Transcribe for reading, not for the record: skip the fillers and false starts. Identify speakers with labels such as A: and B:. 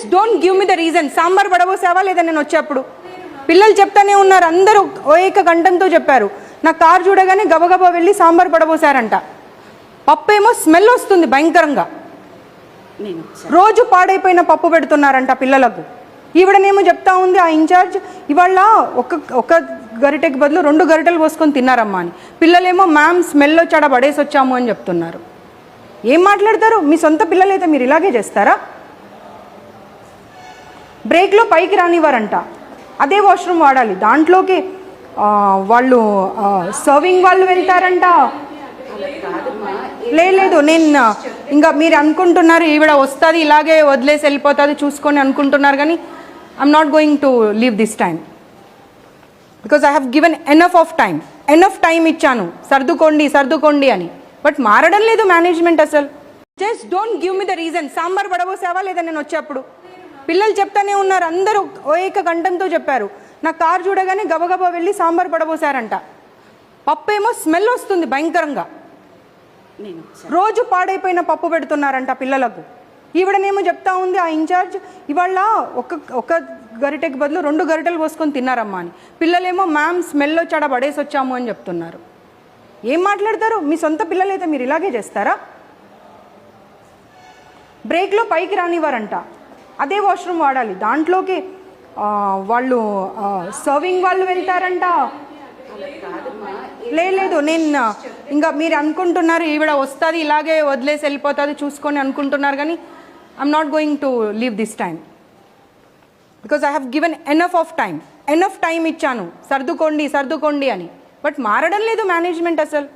A: Just don't give me the reason. Sambar పడబోసావా లేదా నేను వచ్చేప్పుడు? పిల్లలు చెప్తానే ఉన్నారు, అందరూ ఏక కంఠంతో చెప్పారు. నా కారు చూడగానే గబగబా వెళ్ళి సాంబార్ పడబోసారంట. పప్పు ఏమో స్మెల్ వస్తుంది భయంకరంగా. రోజు పాడైపోయిన పప్పు పెడుతున్నారంట పిల్లలకు. ఈవిడనేమో చెప్తా ఉంది ఆ ఇన్ఛార్జ్, ఇవాళ ఒక గరిటెకి బదులు 2 గరిటెలు పోసుకొని తిన్నారమ్మా అని. పిల్లలేమో మ్యామ్ స్మెల్ వచ్చాడ పడేసి వచ్చాము అని చెప్తున్నారు. ఏం మాట్లాడతారు? మీ సొంత పిల్లలైతే మీరు ఇలాగే చేస్తారా? బ్రేక్లో పైకి రానివ్వరంట, అదే వాష్రూమ్ వాడాలి. దాంట్లోకి వాళ్ళు సర్వింగ్ వాళ్ళు వెళ్తారంట. లేదు నేను ఇంకా మీరు అనుకుంటున్నారు ఈవిడ వస్తుంది ఇలాగే వదిలేసి వెళ్ళిపోతుంది చూసుకొని అనుకుంటున్నారు, కానీ I'm not going to leave this time because I have given enough time ఇచ్చాను సర్దుకోండి అని. బట్ మారడం లేదు మేనేజ్మెంట్ అసలు. Just don't give me the reason. Sambar పడబోసావా లేదా నేను వచ్చేప్పుడు? పిల్లలు చెప్తానే ఉన్నారు, అందరూ ఏక కంఠంతో చెప్పారు. నా కారు చూడగానే గబగబా వెళ్ళి సాంబార్ పడబోసారంట. పప్పు ఏమో స్మెల్ వస్తుంది భయంకరంగా. రోజు పాడైపోయిన పప్పు పెడుతున్నారంట పిల్లలకు. ఈవిడనేమో చెప్తా ఉంది ఆ ఇన్ఛార్జ్, ఇవాళ ఒక గరిటెకి బదులు 2 గరిటెలు పోసుకొని తిన్నారమ్మా అని. పిల్లలేమో మ్యామ్ స్మెల్ వచ్చాడ పడేసి వచ్చాము అని చెప్తున్నారు. ఏం మాట్లాడతారు? మీ సొంత పిల్లలైతే మీరు ఇలాగే చేస్తారా? బ్రేక్లో పైకి రానివ్వరంట, అదే వాష్రూమ్ వాడాలి. దాంట్లోకి వాళ్ళు సర్వింగ్ వాళ్ళు వెళ్తారంట. లేదు నేను ఇంకా మీరు అనుకుంటున్నారు ఈవిడ వస్తుంది ఇలాగే వదిలేసి వెళ్ళిపోతుంది చూసుకొని అనుకుంటున్నారు, కానీ I'm not going to leave this time because I have given enough time ఇచ్చాను సర్దుకోండి అని. బట్ మారడం లేదు మేనేజ్మెంట్ అసలు.